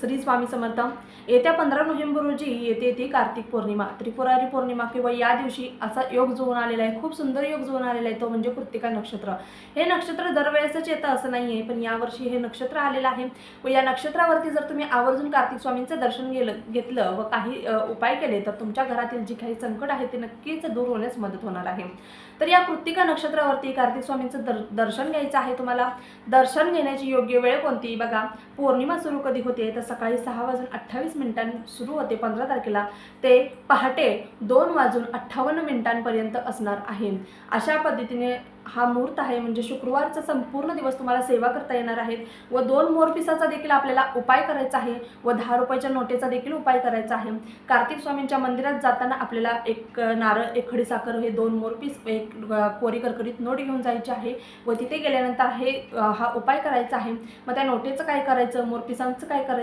श्री स्वामी समर्थ। येत्या 15 नोव्हेंबर रोजी येते ती कार्तिक पौर्णिमा, त्रिपुरारी पौर्णिमा किंवा या दिवशी असा योग जुळून आलेला आहे, खूप सुंदर योग जुळून आलेला आहे, तो म्हणजे कृत्तिका नक्षत्र। हे नक्षत्र दरवेळेसच येतं असं नाही आहे, पण यावर्षी हे नक्षत्र आलेलं आहे व या नक्षत्रावरती जर तुम्ही आवर्जून कार्तिक स्वामींचं दर्शन घेतलं व काही उपाय केले तर तुमच्या घरातील जी काही संकट आहे ते नक्कीच दूर होण्यास मदत होणार आहे। तर या कृत्तिका नक्षत्रावरती कार्तिक स्वामींचं दर्शन घ्यायचं आहे तुम्हाला। दर्शन घेण्याची योग्य वेळ कोणती बघा, पौर्णिमा सुरू कधी होते तर सकाळी 6:28 सुरू होते 15 तारखेला, ते पहाटे 2:58 असणार आहे। अशा पद्धतीने हा मुहूर्त आहे, म्हणजे शुक्रवारचा संपूर्ण दिवस तुम्हाला सेवा करता येणार आहे व 2 मोरपिसाचा देखील आपल्याला उपाय करायचा आहे व 10 रुपयाच्या नोटेचा देखील उपाय करायचा आहे। कार्तिक स्वामींच्या मंदिरात जाताना आपल्याला एक नारळ, एक खडीसाखर, हे 2 मोरपीस, एक कोरी करकरीत नोट घेऊन जायची आहे व तिथे गेल्यानंतर हा उपाय करायचा आहे। मग त्या नोटेचं काय करायचं, मोरपिसांचं काय करायचं